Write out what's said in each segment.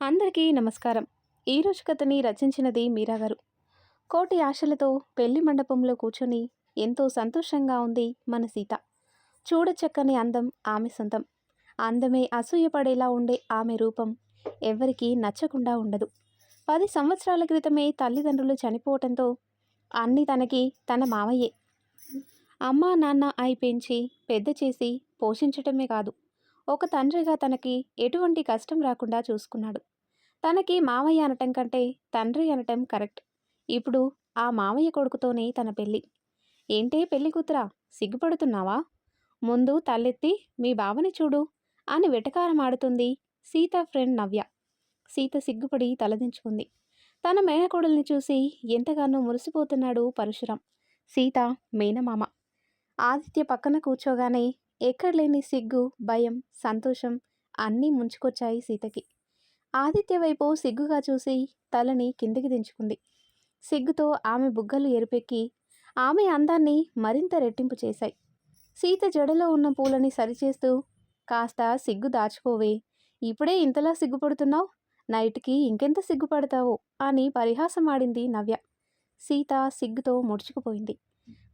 అందరికీ నమస్కారం. ఈరోజు కథని రచించినది మీరా గారు. కోటి ఆశలతో పెళ్లి మండపంలో కూర్చొని ఎంతో సంతోషంగా ఉంది మన సీత. చూడచక్కని అందం ఆమె సొంతం. అందమే అసూయపడేలా ఉండే ఆమె రూపం ఎవ్వరికీ నచ్చకుండా ఉండదు. 10 సంవత్సరాల క్రితమే తల్లిదండ్రులు చనిపోవటంతో అన్నీ తనకి తన మావయ్యే అమ్మా నాన్న అయి పెంచి పెద్ద చేసి పోషించటమే కాదు, ఒక తండ్రిగా తనకి ఎటువంటి కష్టం రాకుండా చూసుకున్నాడు. తనకి మావయ్య అనటం కంటే తండ్రి అనటం కరెక్ట్. ఇప్పుడు ఆ మావయ్య కొడుకుతోనే తన పెళ్ళి. ఏంటే పెళ్లి కూతురా, సిగ్గుపడుతున్నావా? ముందు తలెత్తి మీ బావని చూడు అని వెటకారమాడుతుంది సీత ఫ్రెండ్ నవ్య. సీత సిగ్గుపడి తలదించుకుంది. తన మేనకోడల్ని చూసి ఎంతగానో మురిసిపోతున్నాడు పరశురాం, సీత మేనమామ. ఆదిత్య పక్కన కూర్చోగానే ఎక్కడలేని సిగ్గు, భయం, సంతోషం అన్నీ ముంచుకొచ్చాయి సీతకి. ఆదిత్య వైపు సిగ్గుగా చూసి తలని కిందికి దించుకుంది. సిగ్గుతో ఆమె బుగ్గలు ఎరుపెక్కి ఆమె అందాన్ని మరింత రెట్టింపు చేశాయి. సీత జడలో ఉన్న పూలని సరిచేస్తూ, కాస్త సిగ్గు దాచుకోవే, ఇప్పుడే ఇంతలా సిగ్గుపడుతున్నావు, నైట్కి ఇంకెంత సిగ్గుపడతావు అని పరిహాసమాడింది నవ్య. సీత సిగ్గుతో ముడుచుకుపోయింది.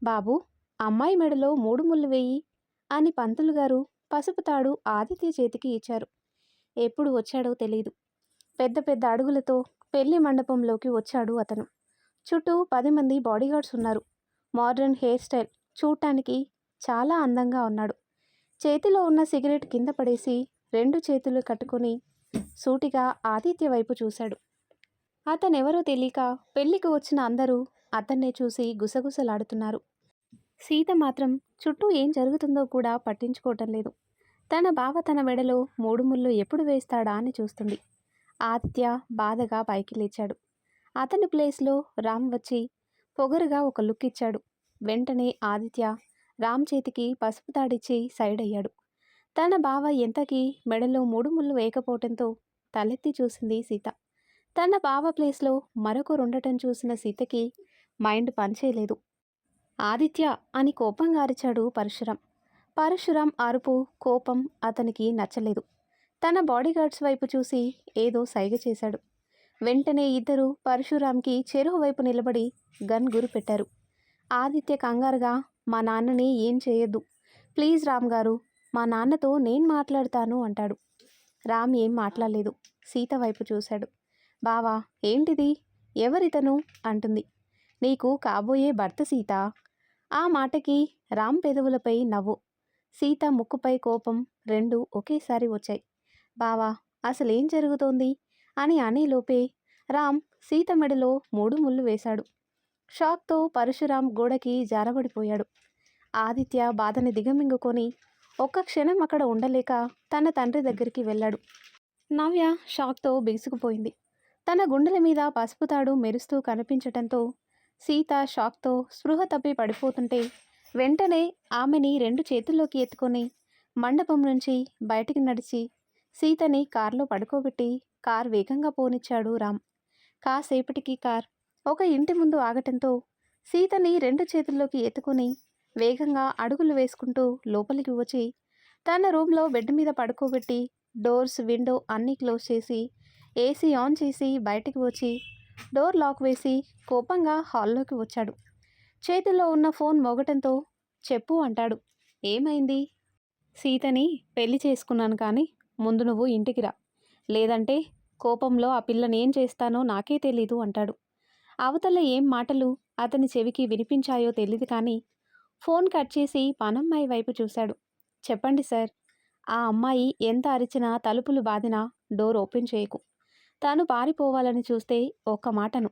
బాబు, అమ్మాయి మెడలో 3 ముళ్ళు వేయి అని పంతులు గారు పసుపు తాడు ఆదిత్య చేతికి ఇచ్చారు. ఎప్పుడు వచ్చాడో తెలీదు. పెద్ద పెద్ద అడుగులతో పెళ్లి మండపంలోకి వచ్చాడు అతను. చుట్టూ 10 మంది బాడీగార్డ్స్ ఉన్నారు. మోడ్రన్ హెయిర్ స్టైల్, చూడటానికి చాలా అందంగా ఉన్నాడు. చేతిలో ఉన్న సిగరెట్ కింద పడేసి 2 చేతులు కట్టుకొని సూటిగా ఆదిత్య వైపు చూశాడు. అతనెవరో తెలియక పెళ్లికి వచ్చిన అందరూ అతన్నే చూసి గుసగుసలాడుతున్నారు. సీత మాత్రం చుట్టూ ఏం జరుగుతుందో కూడా పట్టించుకోవటం లేదు. తన బావ తన మెడలో 3 ముళ్ళు ఎప్పుడు వేస్తాడా అని చూస్తుంది. ఆదిత్య బాధగా పైకి లేచాడు. అతని ప్లేస్లో రామ్ వచ్చి పొగరుగా ఒక లుక్ ఇచ్చాడు. వెంటనే ఆదిత్య రామ్ చేతికి పసుపు తాడిచ్చి సైడ్ అయ్యాడు. తన బావ ఎంతకీ మెడలో 3 ముళ్ళు వేయకపోవటంతో తలెత్తి చూసింది సీత. తన బావ ప్లేస్లో మరొకరుండటం చూసిన సీతకి మైండ్ పనిచేయలేదు. ఆదిత్య అని కోపంగా అరిచాడు పరశురాం. పరశురాం అరుపు, కోపం అతనికి నచ్చలేదు. తన బాడీగార్డ్స్ వైపు చూసి ఏదో సైగ చేశాడు. వెంటనే ఇద్దరు పరశురాంకి చెరువు వైపు నిలబడి గన్ గురి పెట్టారు. ఆదిత్య కంగారుగా, మా నాన్నని ఏం చేయొద్దు ప్లీజ్ రామ్ గారు, మా నాన్నతో నేను మాట్లాడతాను అంటాడు. రామ్ ఏం మాట్లాడలేదు. సీత వైపు చూశాడు. బావా, ఏంటిది, ఎవరితను అంటుంది. నీకు కాబోయే భర్త సీత. ఆ మాటకి రామ్ పెదవులపై నవ్వు, సీత ముక్కుపై కోపం రెండూ ఒకేసారి వచ్చాయి. బావా, అసలేం జరుగుతోంది అని అనేలోపే రామ్ సీత మెడలో 3 ముళ్ళు వేశాడు. షాక్తో పరశురాం గోడకి జారబడిపోయాడు. ఆదిత్య బాధని దిగమింగుకొని ఒక్క క్షణం అక్కడ ఉండలేక తన తండ్రి దగ్గరికి వెళ్ళాడు. నవ్య షాక్తో బిగుసుకుపోయింది. తన గుండెల మీద పసుపు తాడు మెరుస్తూ కనిపించటంతో సీత షాక్తో స్పృహ తప్పి పడిపోతుంటే వెంటనే ఆమెని 2 చేతుల్లోకి ఎత్తుకొని మండపం నుంచి బయటికి నడిచి సీతని కారులో పడుకోబెట్టి కార్ వేగంగా పోనిచ్చాడు రామ్. కాసేపటికి కార్ ఒక ఇంటి ముందు ఆగటంతో సీతని 2 చేతుల్లోకి ఎత్తుకుని వేగంగా అడుగులు వేసుకుంటూ లోపలికి వచ్చి తన రూమ్లో బెడ్ మీద పడుకోబెట్టి డోర్స్, విండో అన్నీ క్లోజ్ చేసి ఏసీ ఆన్ చేసి బయటికి వచ్చి డోర్ లాక్ వేసి కోపంగా హాల్లోకి వచ్చాడు. చేతిలో ఉన్న ఫోన్ మోగటంతో చెప్పు అంటాడు. ఏమైంది? సీతని పెళ్లి చేసుకున్నాను, కానీ ముందు నువ్వు ఇంటికి రా, లేదంటే కోపంలో ఆ పిల్లని ఏం చేస్తానో నాకే తెలీదు అంటాడు. అవతల ఏం మాటలు అతని చెవికి వినిపించాయో తెలీదు, కానీ ఫోన్ కట్ చేసి పనమ్మాయి వైపు చూశాడు. చెప్పండి సార్, ఆ అమ్మాయి ఎంత అరిచినా, తలుపులు బాదినా డోర్ ఓపెన్ చేయకు. తాను పారిపోవాలని చూస్తే ఒక్క మాటను,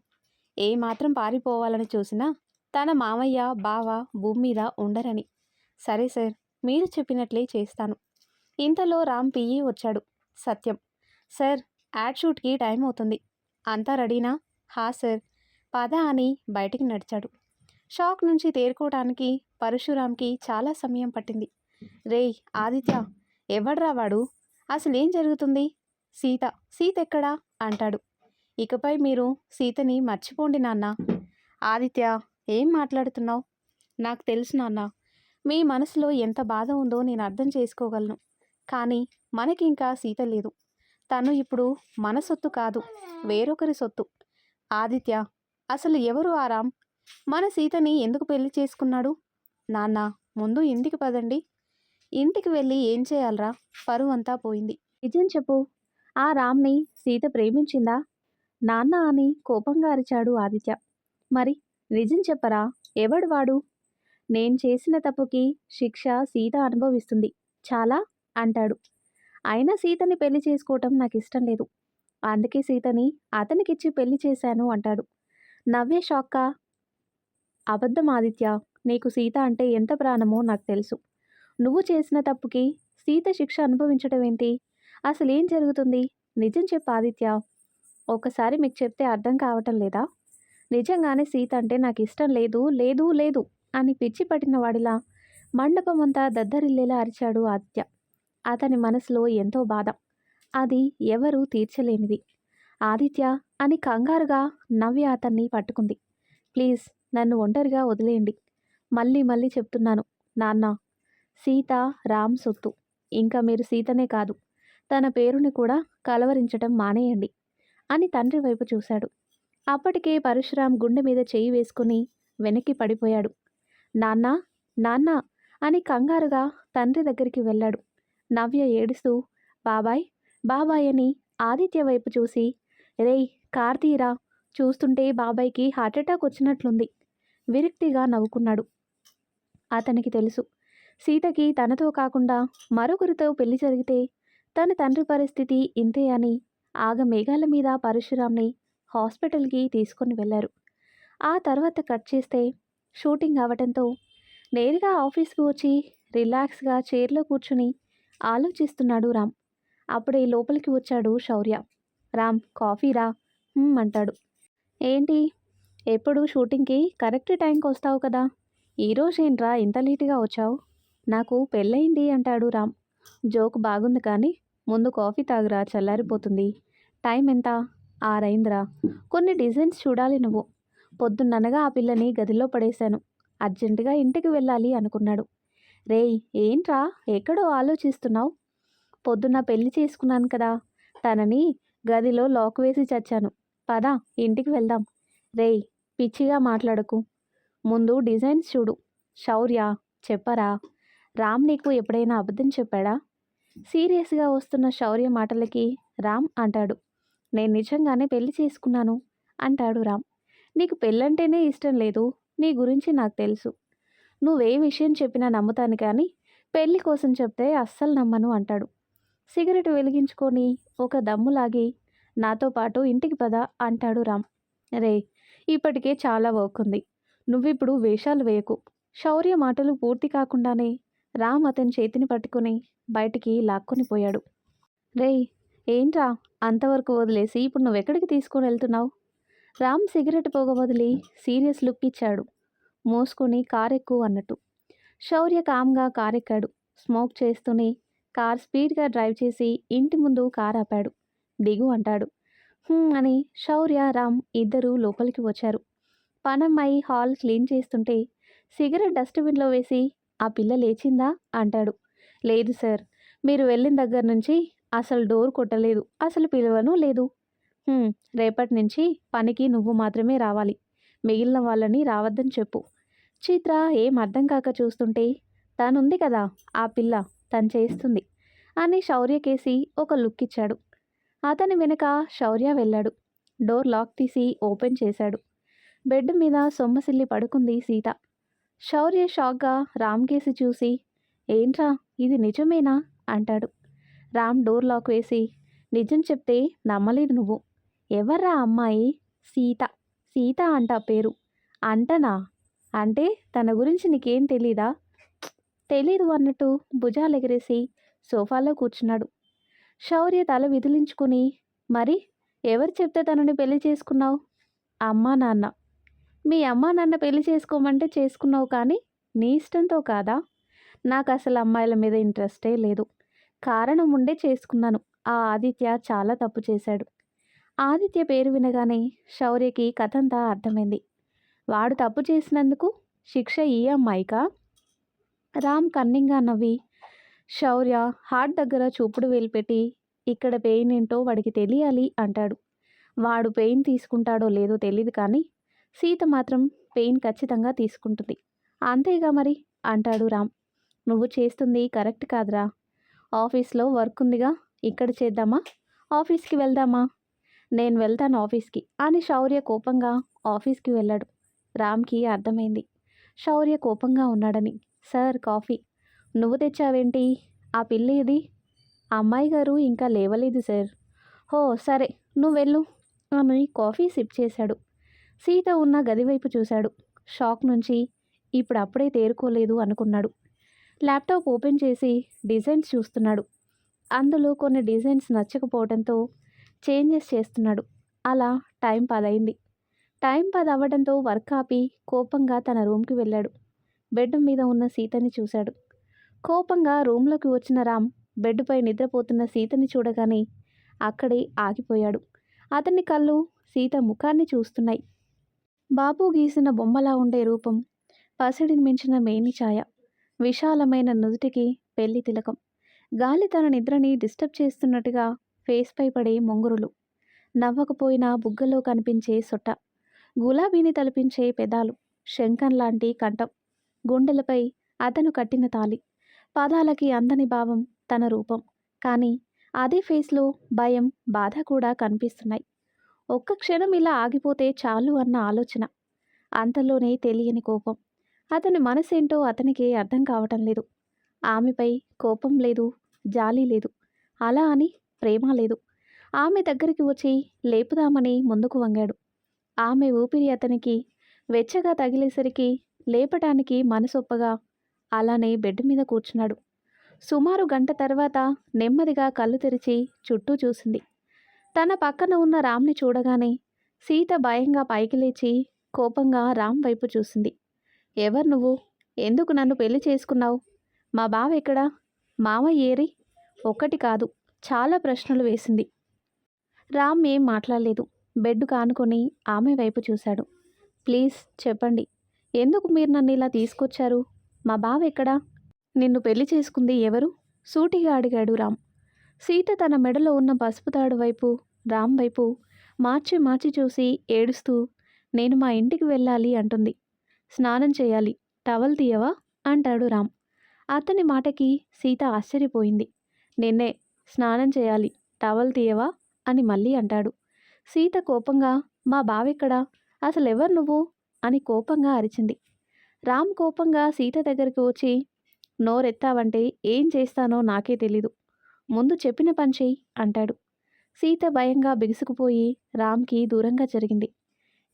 ఏమాత్రం పారిపోవాలని చూసినా తన మామయ్య, బావ భూమి మీద ఉండరని. సరే సార్, మీరు చెప్పినట్లే చేస్తాను. ఇంతలో రామ్ పియ్యి వచ్చాడు. సత్యం, సార్, యాడ్ షూట్కి టైం అవుతుంది, అంతా రెడీనా? హా సార్, పద అని బయటికి నడిచాడు. షాక్ నుంచి తేరుకోవడానికి పరశురాంకి చాలా సమయం పట్టింది. రేయ్ ఆదిత్య, ఎవడ్రా వాడు? అసలేం జరుగుతుంది? సీత, సీత ఎక్కడా అంటాడు. ఇకపై మీరు సీతని మర్చిపోండి నాన్న. ఆదిత్య, ఏం మాట్లాడుతున్నావు? నాకు తెలుసు నాన్న, మీ మనసులో ఎంత బాధ ఉందో నేను అర్థం చేసుకోగలను, కానీ మనకి ఇంకా సీత లేదు. తను ఇప్పుడు మన సొత్తు కాదు, వేరొకరి సొత్తు. ఆదిత్య, అసలు ఎవరు ఆ రామ్? మన సీతని ఎందుకు పెళ్లి చేసుకున్నాడు? నాన్న, ముందు ఇంటికి పదండి. ఇంటికి వెళ్ళి ఏం చేయాలరా? పరువంతా పోయింది. నిజం చెప్పు, ఆ రామ్ని సీత ప్రేమించిందా? నాన్న అని కోపంగా అరిచాడు ఆదిత్య. మరి నిజం చెప్పరా, ఎవడు వాడు? నేను చేసిన తప్పుకి శిక్ష సీత అనుభవిస్తుంది, చాలా అంటాడు. అయినా సీతని పెళ్లి చేసుకోవటం నాకు ఇష్టం లేదు, అందుకే సీతని అతనికిచ్చి పెళ్లి చేశాను అంటాడు. నవ్య షాక్కా. అబద్ధం ఆదిత్య, నీకు సీత అంటే ఎంత ప్రాణమో నాకు తెలుసు. నువ్వు చేసిన తప్పుకి సీత శిక్ష అనుభవించడం ఏంటి? అసలేం జరుగుతుంది? నిజం చెప్పు ఆదిత్య. ఒకసారి మీకు చెప్తే అర్థం కావటం లేదా? నిజంగానే సీత అంటే నాకు ఇష్టం లేదు లేదు లేదు అని పిచ్చి పట్టిన వాడిలా మండపం అంతా దద్దరిల్లేలా అరిచాడు ఆదిత్య. అతని మనసులో ఎంతో బాధ, అది ఎవరూ తీర్చలేనిది. ఆదిత్య అని కంగారుగా నవ్య అతన్ని పట్టుకుంది. ప్లీజ్ నన్ను ఒంటరిగా వదిలేయండి. మళ్ళీ మళ్ళీ చెప్తున్నాను నాన్న, సీత రామ్ సొత్తు. ఇంకా మీరు సీతనే కాదు, తన పేరుని కూడా కలవరించటం మానేయండి అని తండ్రి వైపు చూశాడు. అప్పటికే పరశురాం గుండె మీద చేయి వేసుకుని వెనక్కి పడిపోయాడు. నాన్న, నాన్న అని కంగారుగా తండ్రి దగ్గరికి వెళ్ళాడు. నవ్య ఏడుస్తూ బాబాయ్ బాబాయ్ అని ఆదిత్య వైపు చూసి, రేయ్ కార్తీరా, చూస్తుంటే బాబాయ్కి హార్ట్అటాక్ వచ్చినట్లుంది. విరక్తిగా నవ్వుకున్నాడు. అతనికి తెలుసు, సీతకి తనతో కాకుండా మరొకరితో పెళ్లి జరిగితే తన తండ్రి పరిస్థితి ఇంతే అని. ఆగమేఘాల మీద పరశురాంని హాస్పిటల్కి తీసుకొని వెళ్ళారు. ఆ తర్వాత కట్ చేస్తే షూటింగ్ అవటంతో నేరుగా ఆఫీస్కి వచ్చి రిలాక్స్గా చైర్లో కూర్చుని ఆలోచిస్తున్నాడు రామ్. అప్పుడే లోపలికి వచ్చాడు శౌర్య. రామ్, కాఫీ రా అంటాడు. ఏంటి, ఎప్పుడు షూటింగ్కి కరెక్ట్ టైంకి వస్తావు కదా, ఈరోజేంట్రా ఇంత లేటుగా వచ్చావు? నాకు పెళ్ళయింది అంటాడు రామ్. జోక్ బాగుంది కానీ ముందు కాఫీ తాగురా, చల్లారిపోతుంది. టైం ఎంత? 6 అయిందిరా. కొన్ని డిజైన్స్ చూడాలి నువ్వు. పొద్దున్ననగా ఆ పిల్లని గదిలో పడేశాను, అర్జెంటుగా ఇంటికి వెళ్ళాలి అనుకున్నాడు. రేయ్ ఏంట్రా ఎక్కడో ఆలోచిస్తున్నావు? పొద్దున్న పెళ్లి చేసుకున్నాను కదా, తనని గదిలో లాక్ వేసి చచ్చాను. పద ఇంటికి వెళ్దాం. రేయ్ పిచ్చిగా మాట్లాడకు, ముందు డిజైన్స్ చూడు. శౌర్య, చెప్పరా, రామ్ నీకు ఎప్పుడైనా అబద్ధం చెప్పాడా? సీరియస్గా వస్తున్న శౌర్య మాటలకి రామ్ అంటాడు, నేను నిజంగానే పెళ్లి చేసుకున్నాను అంటాడు రామ్. నీకు పెళ్ళంటేనే ఇష్టం లేదు, నీ గురించి నాకు తెలుసు. నువ్వే విషయం చెప్పినా నమ్ముతాను కానీ పెళ్లి కోసం చెప్తే అస్సలు నమ్మను అంటాడు. సిగరెట్ వెలిగించుకొని ఒక దమ్ములాగి నాతో పాటు ఇంటికి పద అంటాడు రామ్. రే ఇప్పటికే చాలా వర్క్ ఉంది, నువ్విప్పుడు వేషాలు వేయకు. శౌర్య మాటలు పూర్తి కాకుండానే రామ్ అతని చేతిని పట్టుకుని బయటికి లాక్కొని పోయాడు. రేయ్ ఏంట్రా అంతవరకు వదిలేసి ఇప్పుడు నువ్వెక్కడికి తీసుకొని వెళ్తున్నావు? రామ్ సిగరెట్ పొగ వదిలి సీరియస్ లుక్ ఇచ్చాడు. మోసుకొని కారెక్కు అన్నట్టు. శౌర్య కామ్గా కారెక్కాడు. స్మోక్ చేస్తూనే కార్ స్పీడ్గా డ్రైవ్ చేసి ఇంటి ముందు కార్ ఆపాడు. దిగు అంటాడు. అని శౌర్య రామ్ ఇద్దరూ లోపలికి వచ్చారు. పనమ్మాయి హాల్ క్లీన్ చేస్తుంటే సిగరెట్ డస్ట్బిన్లో వేసి, ఆ పిల్ల లేచిందా అంటాడు. లేదు సార్, మీరు వెళ్ళిన దగ్గర నుంచి అసలు డోర్ కొట్టలేదు, అసలు పిలవను లేదు. రేపటి నుంచి పనికి నువ్వు మాత్రమే రావాలి, మిగిలిన వాళ్ళని రావద్దని చెప్పు. చిత్ర ఏం అర్థం కాక చూస్తుంటే, తనుంది కదా ఆ పిల్ల, తను చేస్తుంది అని శౌర్యకేసి ఒక లుక్ ఇచ్చాడు. అతని వెనుక శౌర్య వెళ్ళాడు. డోర్ లాక్ తీసి ఓపెన్ చేశాడు. బెడ్ మీద సొమ్మసిల్లి పడుకుంది సీత. శౌర్య షాక్గా రామ్ కేసి చూసి, ఏంట్రా ఇది నిజమేనా అంటాడు. రామ్ డోర్ లాక్ వేసి, నిజం చెప్తే నమ్మలేదు నువ్వు. ఎవర్రా అమ్మాయి? సీత. సీత అంట పేరు. అంటనా? అంటే తన గురించి నీకేం తెలీదా? తెలీదు అన్నట్టు భుజాలెగరేసి సోఫాలో కూర్చున్నాడు. శౌర్య తల విదిలించుకుని, మరి ఎవరు చెప్తే తనని పెళ్లి చేసుకున్నావు? అమ్మా నాన్న. మీ అమ్మా నాన్న పెళ్లి చేసుకోమంటే చేసుకున్నావు కానీ నీ ఇష్టంతో కాదా? నాకు అసలు అమ్మాయిల మీద ఇంట్రెస్టే లేదు, కారణం ఉండే చేసుకున్నాను. ఆ ఆదిత్య చాలా తప్పు చేశాడు. ఆదిత్య పేరు వినగానే శౌర్యకి కథంతా అర్థమైంది. వాడు తప్పు చేసినందుకు శిక్ష ఈ అమ్మాయికా? రామ్ కన్నింగా నవ్వి శౌర్య హార్ట్ దగ్గర చూపుడు వేలు పెట్టి ఇక్కడ పెయిన్ ఏంటో వాడికి తెలియాలి అంటాడు. వాడు పెయిన్ తీసుకుంటాడో లేదో తెలీదు కానీ సీత మాత్రం పెయిన్ ఖచ్చితంగా తీసుకుంటుంది. అంతేగా మరి అంటాడు రామ్. నువ్వు చేస్తుంది కరెక్ట్ కాదురా. ఆఫీస్లో వర్క్ ఉందిగా, ఇక్కడ చేద్దామా, ఆఫీస్కి వెళ్దామా? నేను వెళ్తాను ఆఫీస్కి అని శౌర్య కోపంగా ఆఫీస్కి వెళ్ళాడు. రామ్కి అర్థమైంది శౌర్య కోపంగా ఉన్నాడని. Sir coffee. నువ్వు తెచ్చావేంటి? ఆ పిల్ల ఏది? అమ్మాయి గారు ఇంకా లేవలేదు సార్. హో సరే నువ్వు వెళ్ళు అని కాఫీ సిప్ చేశాడు. సీత ఉన్న గది వైపు చూశాడు. షాక్ నుంచి ఇప్పుడప్పుడే తేరుకోలేదు అనుకున్నాడు. ల్యాప్టాప్ ఓపెన్ చేసి డిజైన్స్ చూస్తున్నాడు. అందులో కొన్ని డిజైన్స్ నచ్చకపోవడంతో చేంజెస్ చేస్తున్నాడు. అలా టైం 10 అయింది. టైం 10 అవ్వడంతో వర్క్ ఆపి కోపంగా తన రూమ్కి వెళ్ళాడు. బెడ్ మీద ఉన్న సీతని చూశాడు. కోపంగా రూమ్లోకి వచ్చిన రామ్ బెడ్పై నిద్రపోతున్న సీతని చూడగానే అక్కడే ఆగిపోయాడు. అతని కళ్ళు సీత ముఖాన్ని చూస్తున్నాయి. బాబు గీసిన బొమ్మలా ఉండే రూపం, పసిడిని మించిన మేని ఛాయ, విశాలమైన నుదుటికి పెళ్లి తిలకం, గాలి తన నిద్రని డిస్టర్బ్ చేస్తున్నట్టుగా ఫేస్పై పడే మొంగురులు, నవ్వకపోయినా బుగ్గలో కనిపించే సొట్ట, గులాబీని తలపించే పెదాలు, శంఖం లాంటి కంఠం, గుండెలపై అతను కట్టిన తాలి, పాదాలకి అందని భావం తన రూపం. కానీ అదే ఫేస్లో భయం, బాధ కూడా కనిపిస్తున్నాయి. ఒక్క క్షణం ఇలా ఆగిపోతే చాలు అన్న ఆలోచన, అంతలోనే తెలియని కోపం. అతని మనసేంటో అతనికి అర్థం కావటం లేదు. ఆమెపై కోపం లేదు, జాలి లేదు, అలా అని ప్రేమ లేదు. ఆమె దగ్గరికి వచ్చి లేపుదామని ముందుకు వంగాడు. ఆమె ఊపిరి అతనికి వెచ్చగా తగిలేసరికి లేపటానికి మనసొప్పగా అలానే బెడ్ మీద కూర్చున్నాడు. సుమారు గంట తర్వాత నెమ్మదిగా కళ్ళు తెరిచి చుట్టూ చూసింది. తన పక్కన ఉన్న రామ్ని చూడగానే సీత భయంగా పైకి లేచి కోపంగా రామ్ వైపు చూసింది. ఎవరు నువ్వు? ఎందుకు నన్ను పెళ్లి చేసుకున్నావు? మా బావ ఎక్కడా? మామయ్య ఏరి? ఒక్కటి కాదు, చాలా ప్రశ్నలు వేసింది. రామ్ ఏం మాట్లాడలేదు. బెడ్ కానుకొని ఆమె వైపు చూశాడు. ప్లీజ్ చెప్పండి, ఎందుకు మీరు నన్ను ఇలా తీసుకొచ్చారు? మా బావ ఎక్కడా? నిన్ను పెళ్లి చేసుకుంది ఎవరు? సూటిగా అడిగాడు రామ్. సీత తన మెడలో ఉన్న పసుపు తాడు వైపు రామ్ వైపు మార్చి మార్చి చూసి ఏడుస్తూ, నేను మా ఇంటికి వెళ్ళాలి అంటుంది. స్నానం చేయాలి, టవల్ తీయవా అంటాడు రామ్. అతని మాటకి సీత ఆశ్చర్యపోయింది. నిన్నే, స్నానం చేయాలి, టవల్ తీయవా అని మళ్ళీ అంటాడు. సీత కోపంగా, మా బావెక్కడా? అసలెవరు నువ్వు అని కోపంగా అరిచింది. రామ్ కోపంగా సీత దగ్గరికి వచ్చి, నోరెత్తావంటే ఏం చేస్తానో నాకే తెలీదు, ముందు చెప్పిన పని చెయ్యి అంటాడు. సీత భయంగా బిగుసుకుపోయి రామ్కి దూరంగా జరిగింది.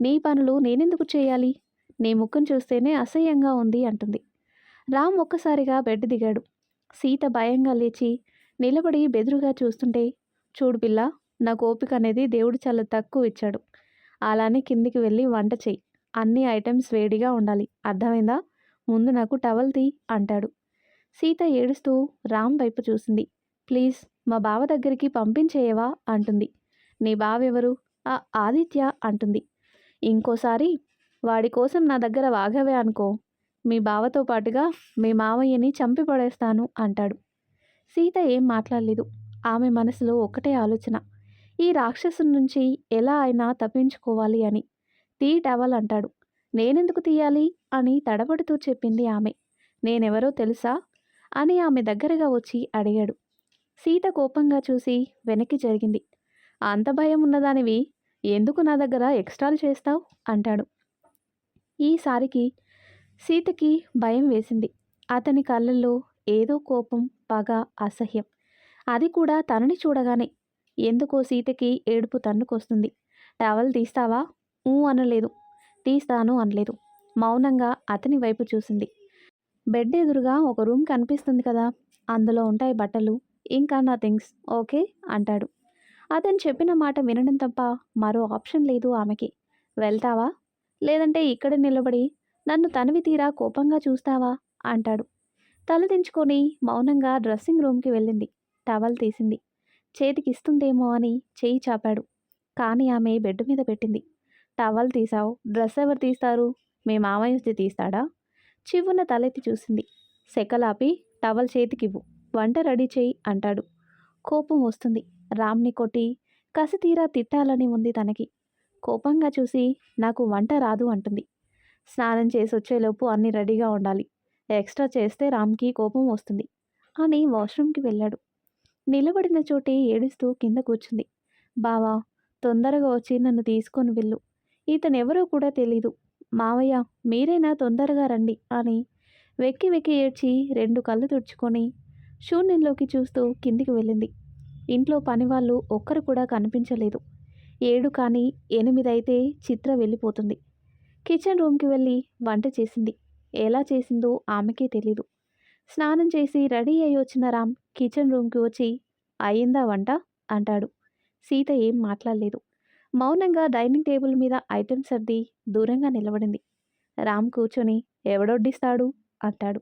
నీ పనులు నేనెందుకు చేయాలి? నీ ముఖం చూస్తేనే అసహ్యంగా ఉంది అంటుంది. రామ్ ఒక్కసారిగా బెడ్ దిగాడు. సీత భయంగా లేచి నిలబడి బెదురుగా చూస్తుంటే, చూడు పిల్ల, నాకు ఓపిక అనేది దేవుడు చాలా తక్కువ ఇచ్చాడు. అలానే కిందికి వెళ్ళి వంట చెయ్యి, అన్ని ఐటమ్స్ వేడిగా ఉండాలి, అర్థమైందా? ముందు నాకు టవల్ తీ అంటాడు. సీత ఏడుస్తూ రామ్ వైపు చూసింది. ప్లీజ్ మా బావ దగ్గరికి పంపించేయవా అంటుంది. నీ బావెవరు? ఆ ఆదిత్య అంటుంది. ఇంకోసారి వాడి కోసం నా దగ్గర వాగవే అనుకో, మీ బావతో పాటుగా మీ మామయ్యని చంపి పడేస్తాను అంటాడు. సీత ఏం మాట్లాడలేదు. ఆమె మనసులో ఒకటే ఆలోచన, ఈ రాక్షసుని నుంచి ఎలా అయినా తప్పించుకోవాలి అని. తీ టవల్ అంటాడు. నేనెందుకు తీయాలి అని తడబడుతూ చెప్పింది ఆమె. నేనెవరో తెలుసా అని ఆమె దగ్గరగా వచ్చి అడిగాడు. సీత కోపంగా చూసి వెనక్కి జరిగింది. అంత భయం ఉన్నదానివి ఎందుకు నా దగ్గర ఎక్స్ట్రాలు చేస్తావు అంటాడు. ఈసారికి సీతకి భయం వేసింది. అతని కళ్ళల్లో ఏదో కోపం, పగ, అసహ్యం. అది కూడా తనని చూడగానే. ఎందుకో సీతకి ఏడుపు తన్నుకొస్తుంది. టవల్ తీస్తావా? ఊ అనలేదు. తీస్తాను అనలేదు. మౌనంగా అతని వైపు చూసింది. బెడ్ ఎదురుగా ఒక రూమ్ కనిపిస్తుంది కదా, అందులో ఉంటాయి బట్టలు, ఇంకా నా థింగ్స్, ఓకే అంటాడు. అతను చెప్పిన మాట వినడం తప్ప మరో ఆప్షన్ లేదు ఆమెకి. వెళ్తావా, లేదంటే ఇక్కడ నిలబడి నన్ను తనివి తీరా కోపంగా చూస్తావా అంటాడు. తలదించుకొని మౌనంగా డ్రెస్సింగ్ రూమ్కి వెళ్ళింది. టవల్ తీసింది. చేతికి ఇస్తుందేమో అని చేయి చాపాడు. కానీ ఆమె బెడ్ మీద పెట్టింది. టవల్ తీసావు, డ్రెస్ ఎవరు తీస్తారు? మీ మామయ్య తీస్తాడా? చివ్వున తలెత్తి చూసింది. సెకలాపి టవల్ చేతికివ్వు, వంట రెడీ చేయి అంటాడు. కోపం వస్తుంది. రామ్ని కొట్టి కసితీరా తిట్టాలని ఉంది తనకి. కోపంగా చూసి నాకు వంట రాదు అంటుంది. స్నానం చేసి వచ్చేలోపు అన్నీ రెడీగా ఉండాలి. ఎక్స్ట్రా చేస్తే రామ్కి కోపం వస్తుంది అని వాష్రూమ్కి వెళ్ళాడు. నిలబడిన చోటే ఏడుస్తూ కింద కూర్చుంది. బావా, తొందరగా వచ్చి నన్ను తీసుకొని వెళ్ళు. ఇతనెవరో కూడా తెలీదు. మావయ్య, మీరైనా తొందరగా రండి అని వెక్కి వెక్కి ఏడ్చి 2 కళ్ళు తుడుచుకొని శూన్యంలోకి చూస్తూ కిందికి వెళ్ళింది. ఇంట్లో పనివాళ్ళు ఒక్కరు కూడా కనిపించలేదు. 7 కానీ 8 అయితే చిత్ర వెళ్ళిపోతుంది. కిచెన్ రూమ్కి వెళ్ళి వంట చేసింది. ఎలా చేసిందో ఆమెకే తెలీదు. స్నానం చేసి రెడీ అయి వచ్చిన రామ్ కిచెన్ రూమ్కి వచ్చి అయిందా వంట అంటాడు. సీత ఏం మాట్లాడలేదు. మౌనంగా డైనింగ్ టేబుల్ మీద ఐటెమ్స్ సర్ది దూరంగా నిలబడింది. రామ్ కూర్చొని ఎవడొడ్డిస్తాడు అంటాడు.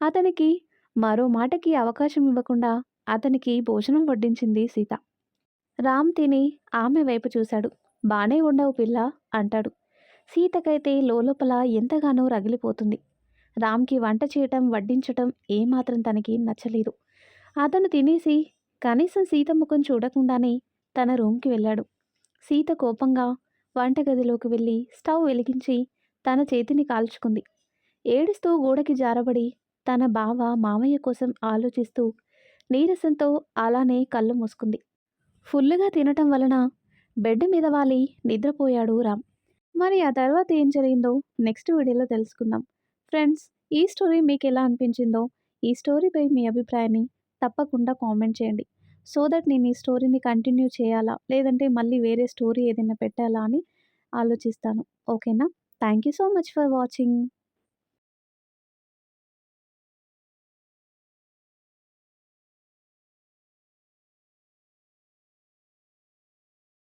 అతనికి మరో మాటకి అవకాశం ఇవ్వకుండా అతనికి భోజనం వడ్డించింది సీత. రామ్ తిని ఆమె వైపు చూశాడు. బానే ఉండవు పిల్ల అంటాడు. సీతకైతే లోలోపల ఎంతగానో రగిలిపోతుంది. రామ్కి వంట చేయటం వడ్డించటం ఏమాత్రం తనకి నచ్చలేదు. అతను తినేసి కనీసం సీత ముఖం చూడకుండానే తన రూమ్కి వెళ్ళాడు. సీత కోపంగా వంటగదిలోకి వెళ్ళి స్టవ్ వెలిగించి తన చేతిని కాల్చుకుంది. ఏడుస్తూ గోడకి జారబడి తన బావ మామయ్య కోసం ఆలోచిస్తూ నీరసంతో అలానే కళ్ళు మూసుకుంది. ఫుల్లుగా తినటం వలన బెడ్ మీద వాలి నిద్రపోయాడు రామ్. మరి ఆ తర్వాత ఏం జరిగిందో నెక్స్ట్ వీడియోలో తెలుసుకుందాం. ఫ్రెండ్స్, ఈ స్టోరీ మీకు ఎలా అనిపించిందో, ఈ స్టోరీపై మీ అభిప్రాయాన్ని తప్పకుండా కామెంట్ చేయండి. సో దట్ నేను ఈ స్టోరీని కంటిన్యూ చేయాలా, లేదంటే మళ్ళీ వేరే స్టోరీ ఏదైనా పెట్టాలా అని ఆలోచిస్తాను. ఓకేనా? Thank you so much for watching.